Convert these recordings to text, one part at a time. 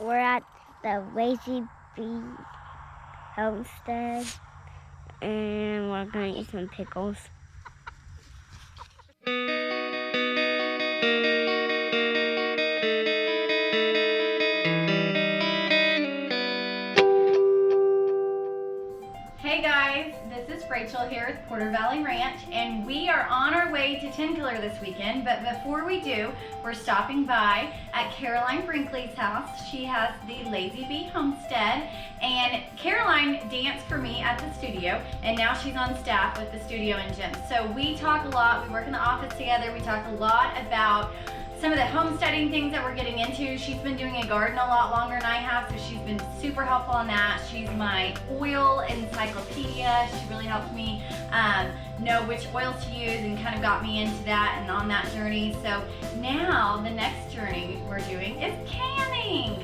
We're at the Lazy B Homestead, and we're gonna eat some pickles. Hey guys, this is Rachel here with Porter Valley Ranch, and we are on our way to Tenkiller this weekend. But before we do, we're stopping by at Caroline Brinkley's house. She has the Lazy B Homestead, and Caroline danced for me at the studio, and now she's on staff with the studio and gym. So we talk a lot, we work in the office together, we talk a lot about some of the homesteading things that we're getting into. She's been doing a garden a lot longer than I have, so she's been super helpful on that. She's my oil encyclopedia. She really helped me know which oils to use and kind of got me into that and on that journey. So now the next journey we're doing is canning.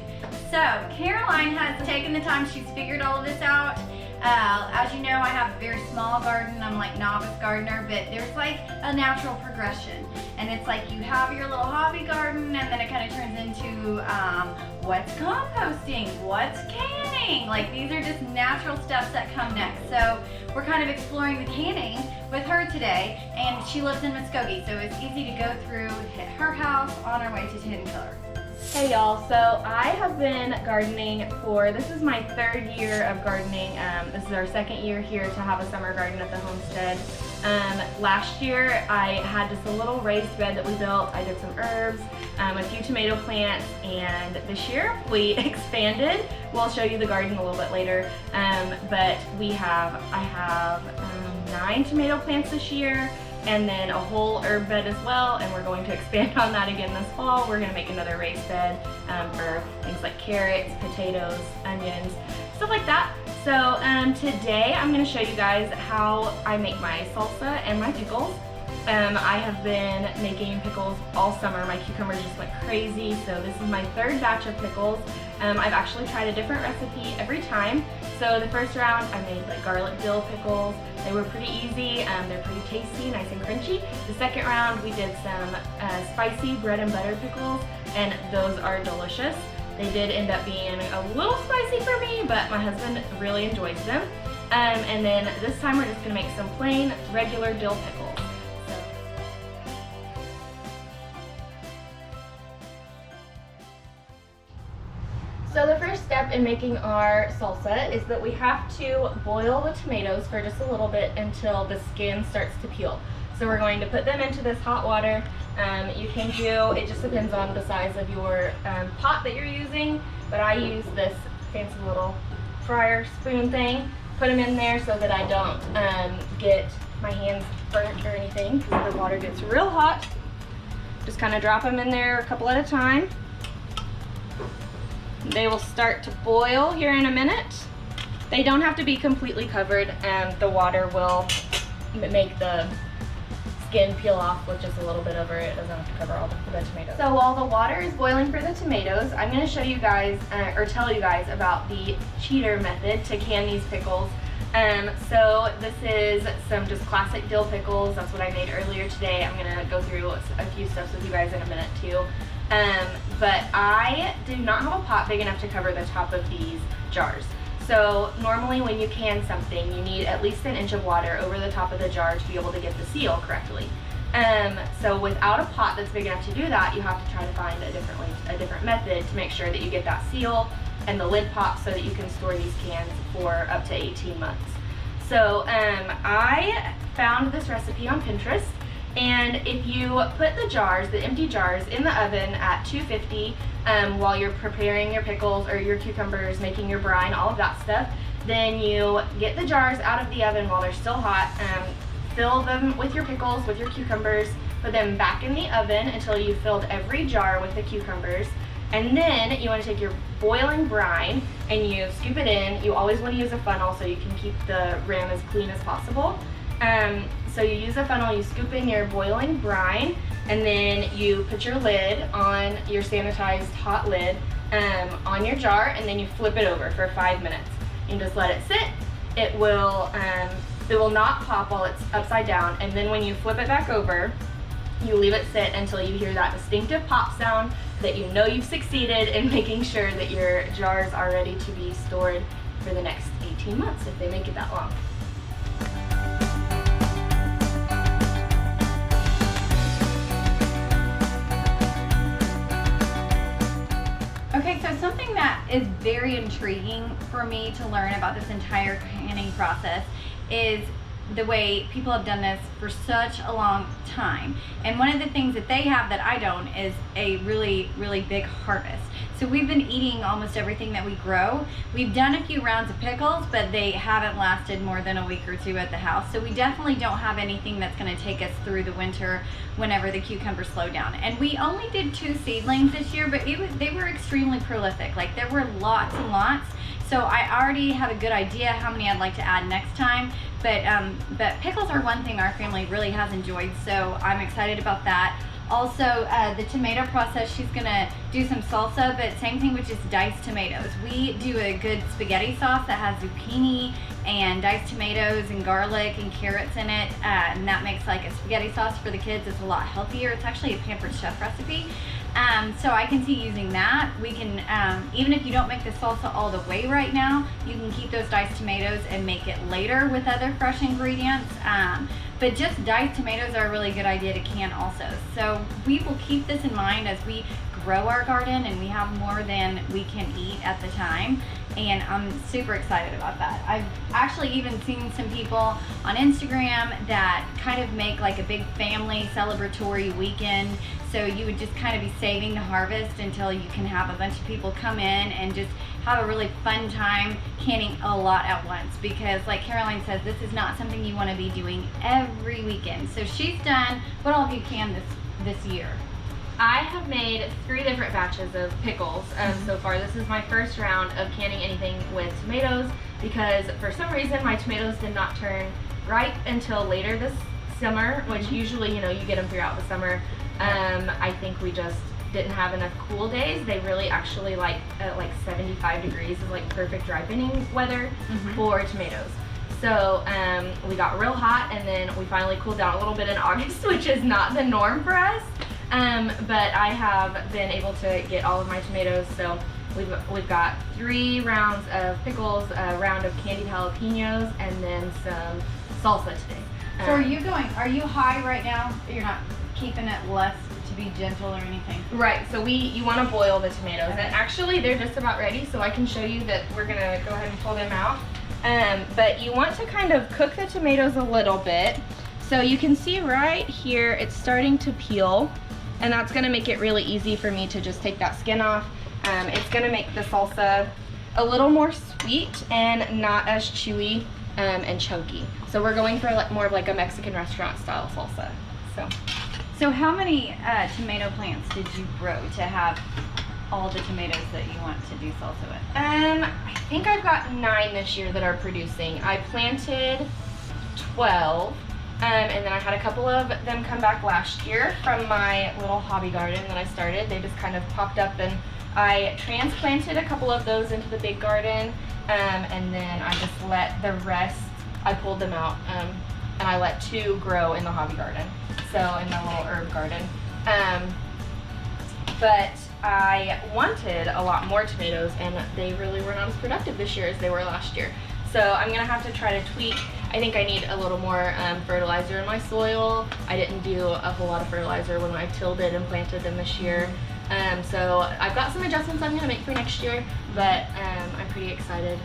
So Caroline has taken the time, she's figured all of this out. As you know, I have a very small garden. I'm like novice gardener, but there's like a natural progression. And it's like you have your little hobby garden, and then it kind of turns into what's composting, what's canning. Like these are just natural steps that come next. So we're kind of exploring the canning with her today, and she lives in Muskogee, so it's easy to go through, hit her house on our way to Tenkiller. Hey y'all, so I have been gardening this is my third year of gardening. This is our second year here to have a summer garden at the homestead. Last year I had just a little raised bed that we built. I did some herbs, a few tomato plants, and this year we expanded. We'll show you the garden a little bit later, but I have 9 tomato plants this year, and then a whole herb bed as well, and we're going to expand on that again this fall. We're going to make another raised bed for things like carrots, potatoes, onions, stuff like that. So today I'm going to show you guys how I make my salsa and my pickles. I have been making pickles all summer. My cucumbers just went crazy, so this is my third batch of pickles. I've actually tried a different recipe every time. So the first round I made like garlic dill pickles. They were pretty easy, they're pretty tasty, nice and crunchy. The second round we did some spicy bread and butter pickles, and those are delicious. They did end up being a little spicy for me, but my husband really enjoys them. And then this time we're just gonna make some plain regular dill pickles. So the first step in making our salsa is that we have to boil the tomatoes for just a little bit until the skin starts to peel. So we're going to put them into this hot water. You can do, it just depends on the size of your pot that you're using, but I use this fancy little fryer spoon thing. Put them in there so that I don't get my hands burnt or anything, because the water gets real hot. Just kind of drop them in there a couple at a time. They will start to boil here in a minute. They don't have to be completely covered, and the water will make the skin peel off with just a little bit over it. It doesn't have to cover all the tomatoes. So while the water is boiling for the tomatoes, I'm going to show you guys, or tell you guys about the cheater method to can these pickles. So this is some just classic dill pickles. That's what I made earlier today. I'm going to go through a few steps with you guys in a minute too. But I do not have a pot big enough to cover the top of these jars. So normally when you can something, you need at least 1 inch of water over the top of the jar to be able to get the seal correctly. So without a pot that's big enough to do that, you have to try to find a different method to make sure that you get that seal and the lid pops so that you can store these cans for up to 18 months. So I found this recipe on Pinterest. And if you put the empty jars, in the oven at 250 while you're preparing your pickles or your cucumbers, making your brine, all of that stuff, then you get the jars out of the oven while they're still hot, fill them with your pickles, with your cucumbers, put them back in the oven until you've filled every jar with the cucumbers. And then you want to take your boiling brine and you scoop it in. You always want to use a funnel so you can keep the rim as clean as possible. So you use a funnel, you scoop in your boiling brine, and then you put your lid on your sanitized hot lid on your jar, and then you flip it over for 5 minutes. You just let it sit. It will not pop while it's upside down, and then when you flip it back over, You leave it sit until you hear that distinctive pop sound that you know you've succeeded in making sure that your jars are ready to be stored for the next 18 months if they make it that long. Okay, so something that is very intriguing for me to learn about this entire canning process is the way people have done this for such a long time. And one of the things that they have that I don't is a really, really big harvest. So we've been eating almost everything that we grow. We've done a few rounds of pickles, but they haven't lasted more than a week or two at the house. So we definitely don't have anything that's gonna take us through the winter whenever the cucumbers slow down. And we only did 2 seedlings this year, but they were extremely prolific. Like there were lots and lots. So I already have a good idea how many I'd like to add next time. But pickles are one thing our family really has enjoyed, so I'm excited about that. Also, the tomato process, she's gonna do some salsa, but same thing with just diced tomatoes. We do a good spaghetti sauce that has zucchini and diced tomatoes and garlic and carrots in it, and that makes like a spaghetti sauce for the kids. It's a lot healthier. It's actually a Pampered Chef recipe. So I can see using that. We can, even if you don't make the salsa all the way right now, you can keep those diced tomatoes and make it later with other fresh ingredients. But just diced tomatoes are a really good idea to can also. So we will keep this in mind as we grow our garden and we have more than we can eat at the time. And I'm super excited about that. I've actually even seen some people on Instagram that kind of make like a big family celebratory weekend. So you would just kind of be saving the harvest until you can have a bunch of people come in and just have a really fun time canning a lot at once. Because like Caroline says, this is not something you want to be doing every weekend. So she's done, what all have you canned this year? I have made 3 different batches of pickles so far. This is my first round of canning anything with tomatoes because for some reason my tomatoes did not turn ripe until later this summer, which usually, you know, you get them throughout the summer. I think we just didn't have enough cool days. They really actually like at like 75 degrees is like perfect ripening weather for tomatoes. So we got real hot and then we finally cooled down a little bit in August, which is not the norm for us. But I have been able to get all of my tomatoes, so we've got 3 rounds of pickles, a round of candied jalapeños, and then some salsa today. So are you high right now? You're not keeping it less to be gentle or anything? Right, so you want to boil the tomatoes, and actually they're just about ready, so I can show you that we're going to go ahead and pull them out. But you want to kind of cook the tomatoes a little bit. So you can see right here it's starting to peel. And that's gonna make it really easy for me to just take that skin off. It's gonna make the salsa a little more sweet and not as chewy and chunky. So we're going for like more of like a Mexican restaurant style salsa. So how many tomato plants did you grow to have all the tomatoes that you want to do salsa with? I think I've got 9 this year that are producing. I planted 12. And then I had a couple of them come back last year from my little hobby garden that I started. They just kind of popped up and I transplanted a couple of those into the big garden. And then I just let the rest, I pulled them out and I let 2 grow in the hobby garden. So in the little herb garden. But I wanted a lot more tomatoes and they really were not as productive this year as they were last year. So I'm gonna have to try to tweak. I think I need a little more fertilizer in my soil. I didn't do a whole lot of fertilizer when I tilled it and planted them this year. So I've got some adjustments I'm gonna make for next year, but I'm pretty excited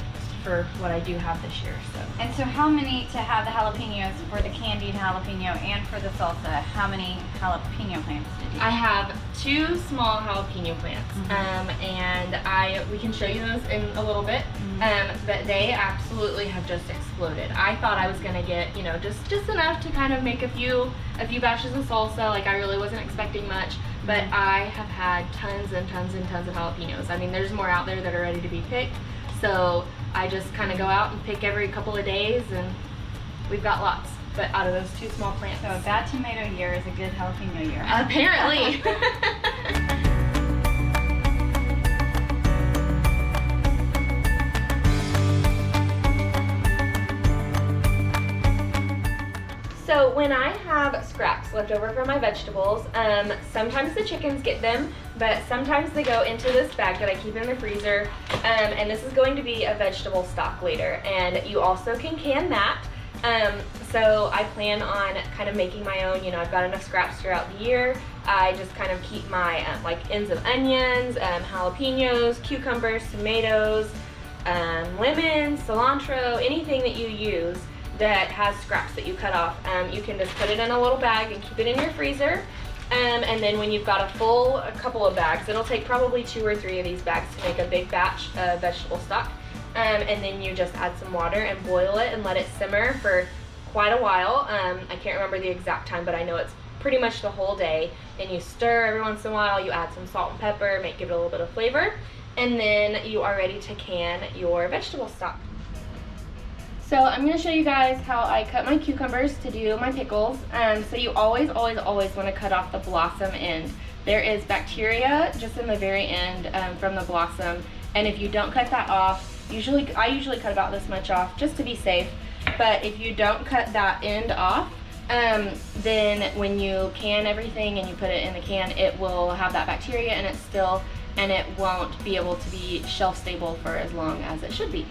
for what I do have this year. And so how many, to have the jalapenos for the candied jalapeno and for the salsa, how many jalapeno plants did you I have 2 small jalapeno plants, and we can show you those in a little bit, but they absolutely have just exploded. I thought I was gonna get, you know, just enough to kind of make a few batches of salsa. Like I really wasn't expecting much, but I have had tons and tons and tons of jalapenos. I mean, there's more out there that are ready to be picked, so I just kind of go out and pick every couple of days, and we've got lots. But out of those 2 small plants. So a bad tomato year is a good jalapeno year. Apparently. So when I have scraps left over from my vegetables, sometimes the chickens get them, but sometimes they go into this bag that I keep in the freezer, and this is going to be a vegetable stock later, and you also can that. So I plan on kind of making my own. You know, I've got enough scraps throughout the year. I just kind of keep my like ends of onions, jalapeños, cucumbers, tomatoes, lemon, cilantro, anything that you use that has scraps that you cut off. You can just put it in a little bag and keep it in your freezer. And then when you've got a couple of bags, it'll take probably 2 or 3 of these bags to make a big batch of vegetable stock. And then you just add some water and boil it and let it simmer for quite a while. I can't remember the exact time, but I know it's pretty much the whole day. And you stir every once in a while, you add some salt and pepper, give it a little bit of flavor, and then you are ready to can your vegetable stock. So I'm going to show you guys how I cut my cucumbers to do my pickles. So you always want to cut off the blossom end. There is bacteria just in the very end from the blossom, and if you don't cut that off, I usually cut about this much off just to be safe, but if you don't cut that end off, then when you can everything and you put it in the can, it will have that bacteria in it still, and it won't be able to be shelf stable for as long as it should be.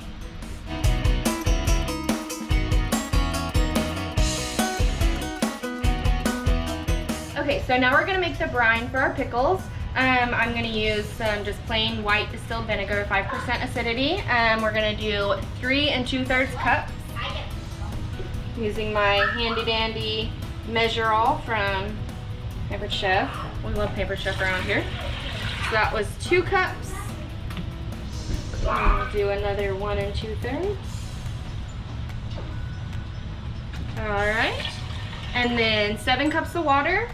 Okay, so now we're gonna make the brine for our pickles. I'm gonna use some just plain white distilled vinegar, 5% acidity. We're gonna do 3 2/3 cups. Using my handy dandy measure all from Pampered Chef. We love Pampered Chef around here. So that was 2 cups. We'll do another 1 2/3. All right, and then 7 cups of water.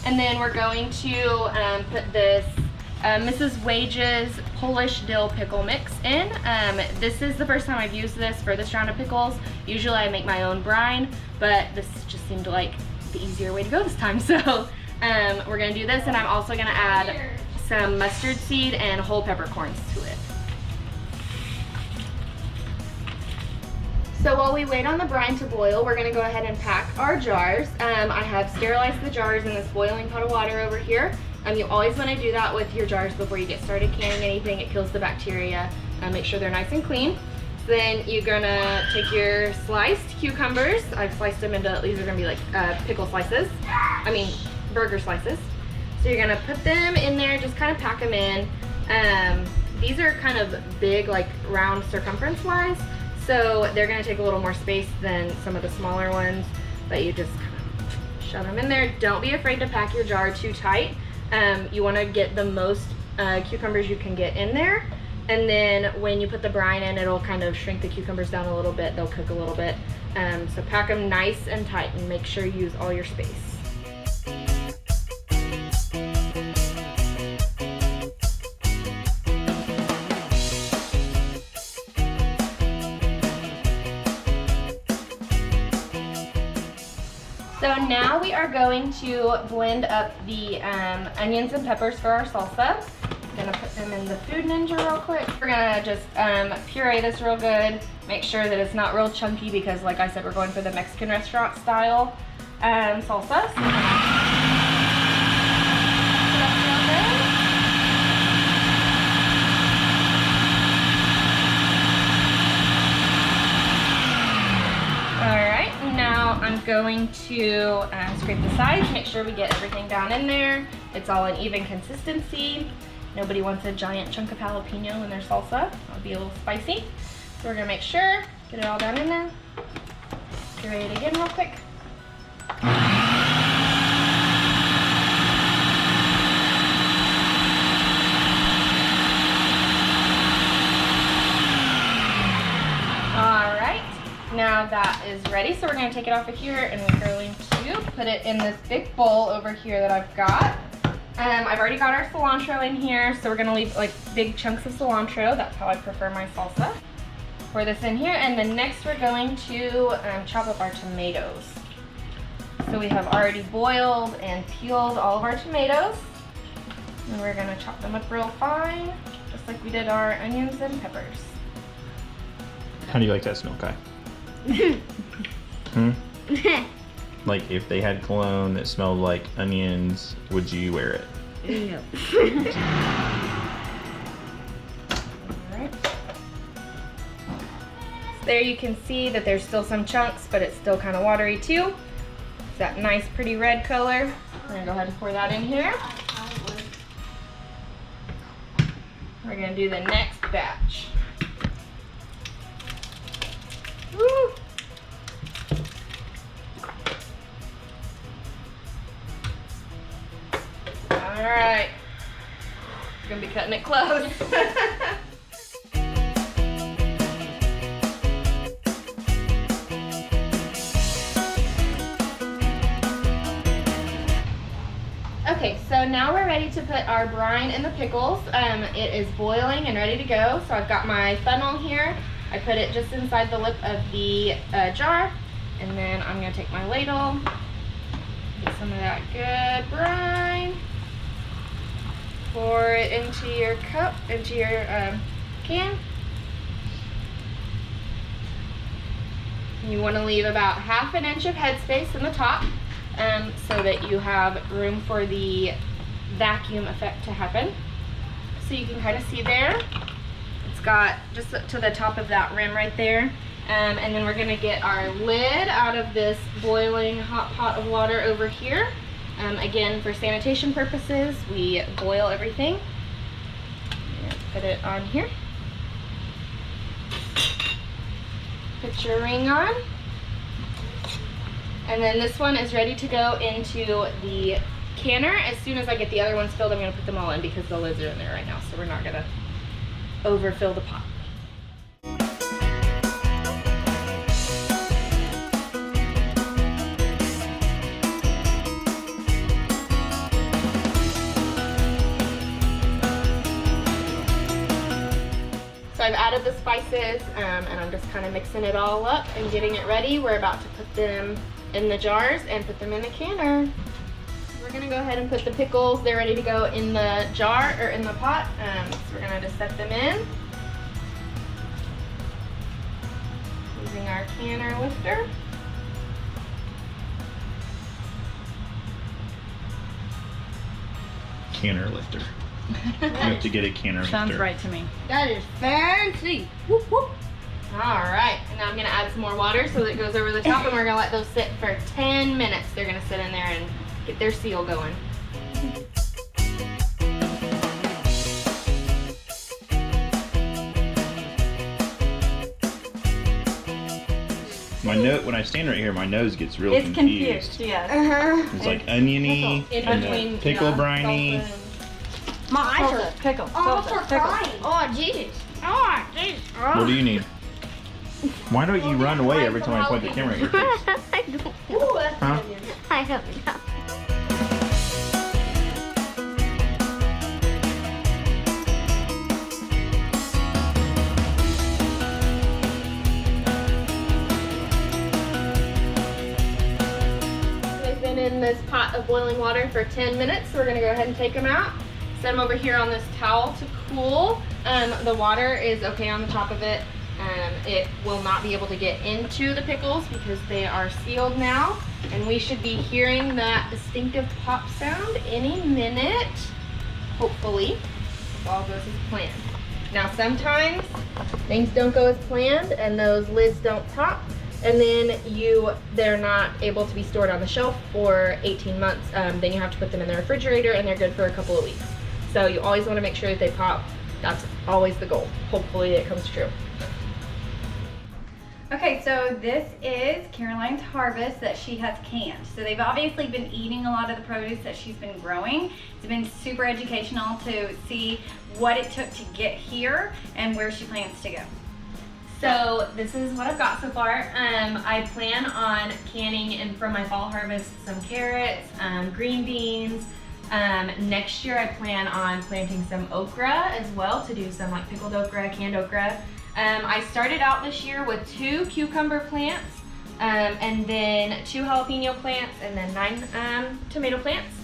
And then we're going to put this Mrs. Wage's Polish dill pickle mix in. This is the first time I've used this for this round of pickles. Usually I make my own brine, but this just seemed like the easier way to go this time. So we're gonna do this, and I'm also gonna add some mustard seed and whole peppercorns to it. So while we wait on the brine to boil, we're gonna go ahead and pack our jars. I have sterilized the jars in this boiling pot of water over here. You always wanna do that with your jars before you get started canning anything. It kills the bacteria. Make sure they're nice and clean. Then you're gonna take your sliced cucumbers. I've sliced them into, these are gonna be like pickle slices. Burger slices. So you're gonna put them in there, just kind of pack them in. These are kind of big, like round circumference wise. So they're gonna take a little more space than some of the smaller ones, but you just kind of shove them in there. Don't be afraid to pack your jar too tight. You wanna get the most cucumbers you can get in there. And then when you put the brine in, it'll kind of shrink the cucumbers down a little bit. They'll cook a little bit. So pack them nice and tight and make sure you use all your space. So now we are going to blend up the onions and peppers for our salsa. I'm gonna put them in the Food Ninja real quick. We're gonna just puree this real good. Make sure that it's not real chunky because, like I said, we're going for the Mexican restaurant style salsa. I'm going to scrape the sides, make sure we get everything down in there. It's all an even consistency. Nobody wants a giant chunk of jalapeno in their salsa. That would be a little spicy. So we're gonna make sure, get it all down in there. Puree it again real quick. Now that is ready, so we're going to take it off of here and we're going to put it in this big bowl over here that I've got. I've already got our cilantro in here, so we're going to leave like big chunks of cilantro. That's how I prefer my salsa. Pour this in here, and then next we're going to chop up our tomatoes. So we have already boiled and peeled all of our tomatoes, and we're going to chop them up real fine, just like we did our onions and peppers. How do you like that smell, Kai? Like if they had cologne that smelled like onions, would you wear it? No. Alright. So there you can see that there's still some chunks, but it's still kind of watery too. It's that nice pretty red color. We're gonna go ahead and pour that in here. We're gonna do the next batch. Woo! Alright. We're gonna be cutting it close. Okay, so now we're ready to put our brine in the pickles. It is boiling and ready to go. So I've got my funnel here. I put it just inside the lip of the jar. And then I'm gonna take my ladle, get some of that good brine, pour it into your cup, into your can. You wanna leave about ½ an inch of headspace in the top. So that you have room for the vacuum effect to happen. So you can kind of see there, it's got just to the top of that rim right there. And then we're gonna get our lid out of this boiling hot pot of water over here. Again, for sanitation purposes, we boil everything. Put it on here. Put your ring on. And then this one is ready to go into the canner. As soon as I get the other ones filled, I'm gonna put them all in because the lids are in there right now, so we're not gonna overfill the pot. So I've added the spices and I'm just kind of mixing it all up and getting it ready. We're about to put them in the jars and put them in the canner. We're gonna go ahead and put the pickles, they're ready to go in the jar or in the pot. So we're gonna just set them in. Using our canner lifter. Canner lifter. You have to get a canner lifter. Sounds right to me. That is fancy. Whoop, whoop. All right, and now I'm gonna add some more water so that it goes over the top, and we're gonna let those sit for 10 minutes. They're gonna sit in there and get their seal going. My nose, when I stand right here, my nose gets real It's confused, yes. It's like oniony In and between, the pickle yeah, briny. salsa My eyes are pickle. Oh, Salsa, for pickle. crying. Oh, jeez. Oh, jeez. What do you need? Why don't you run away every time I point the camera at your face? I don't know. Huh? I don't know. They've been in this pot of boiling water for 10 minutes, so we're gonna go ahead and take them out. Set them over here on this towel to cool. The water is okay on the top of it. It will not be able to get into the pickles because they are sealed now. And we should be hearing that distinctive pop sound any minute, hopefully, if all goes as planned. Now sometimes things don't go as planned and those lids don't pop. And then they're not able to be stored on the shelf for 18 months. Then you have to put them in the refrigerator and they're good for a couple of weeks. So you always want to make sure that they pop. That's always the goal. Hopefully it comes true. Okay, so this is Caroline's harvest that she has canned. So they've obviously been eating a lot of the produce that she's been growing. It's been super educational to see what it took to get here and where she plans to go. So this is what I've got so far. I plan on canning in from my fall harvest some carrots, green beans. Next year I plan on planting some okra as well to do some like pickled okra, canned okra. I started out this year with 2 cucumber plants, and then 2 jalapeno plants, and then 9 tomato plants.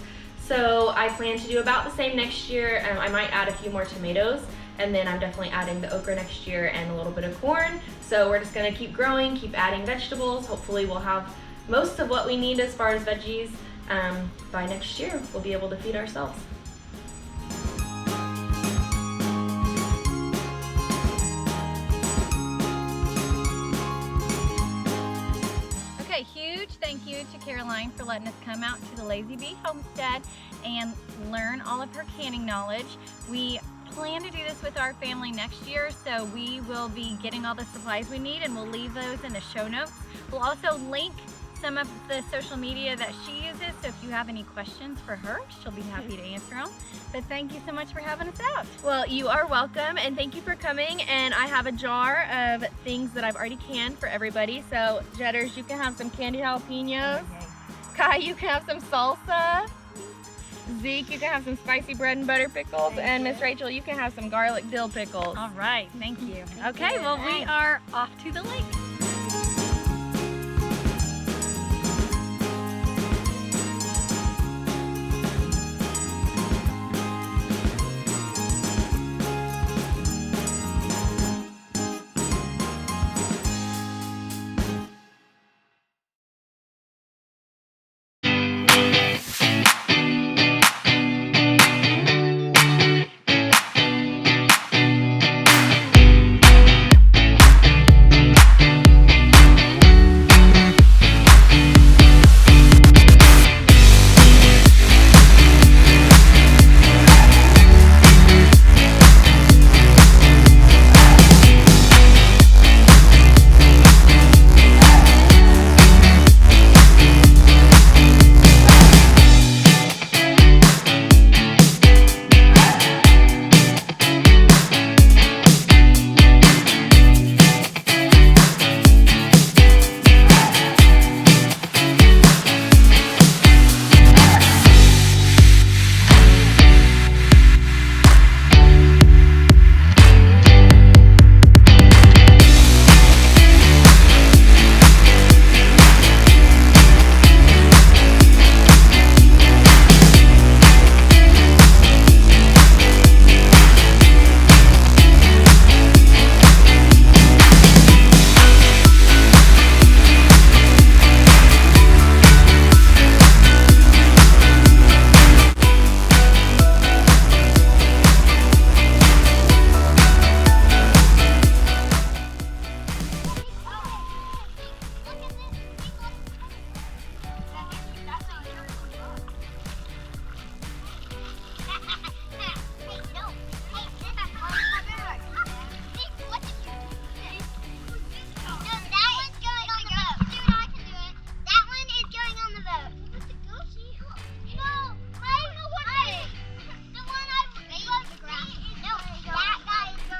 So I plan to do about the same next year. I might add a few more tomatoes, and then I'm definitely adding the okra next year and a little bit of corn. So we're just gonna keep growing, keep adding vegetables. Hopefully we'll have most of what we need as far as veggies. By next year, we'll be able to feed ourselves. Okay, huge thank you to Caroline for letting us come out to the Lazy B Homestead and learn all of her canning knowledge. We plan to do this with our family next year, so we will be getting all the supplies we need, and we'll leave those in the show notes. We'll also link some of the social media that she uses, so if you have any questions for her, she'll be happy to answer them. But thank you so much for having us out. Well, you are welcome, and thank you for coming. And I have a jar of things that I've already canned for everybody. So Jetters, you can have some candied jalapenos. Okay. Kai, you can have some salsa. Zeke, you can have some spicy bread and butter pickles. Thank And you. Miss Rachel, you can have some garlic dill pickles. All right, thank you. Thank Okay, you. well, we are off to the lake.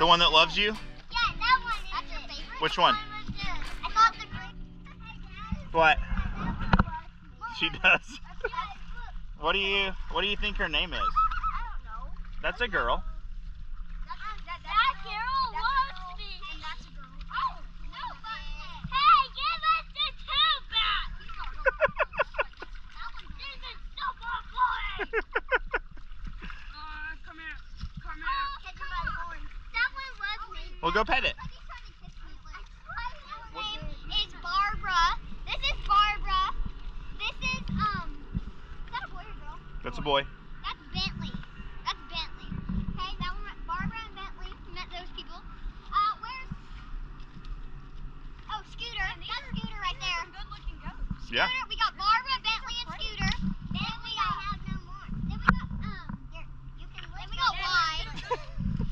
The one that loves you? Yeah, that one. That's your favorite? Which one? I thought the green. What? She does. What do you think her name is? I don't know. That's a girl. That Carol loves me. And that's a girl. Oh, no, but hey, give us the two back. That one didn't stop our boy. Come here. Come here. Catch him by the horns. That one loves me. Well, go pet it. Her name is Barbara. This is Barbara. This is is that a boy or girl? That's a boy. That's Bentley. That's Bentley. Okay, that one, Barbara and Bentley. Met those people. Where's? Oh, Scooter. That's Scooter right there. Good-looking goats. Yeah. Scooter. We got Barbara, Bentley, and Scooter. Then we got have no more. Then we got you can. Then we got Wide.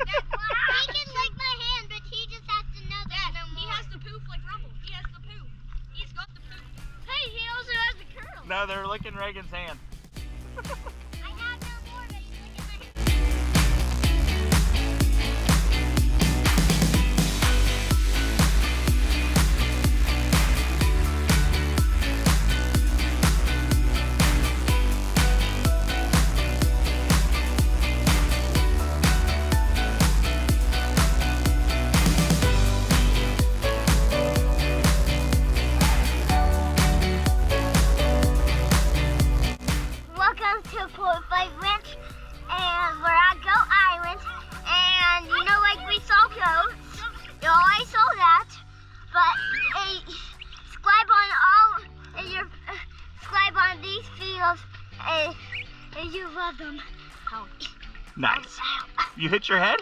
He can lick my hand, but he just has to know that no more. He has the poof like Rumble. He has the poof. He's got the poof. Hey, he also has the curl. No, they're licking Reagan's hand. I have no more, but he's licking my hand. Welcome to Nice. You hit your head?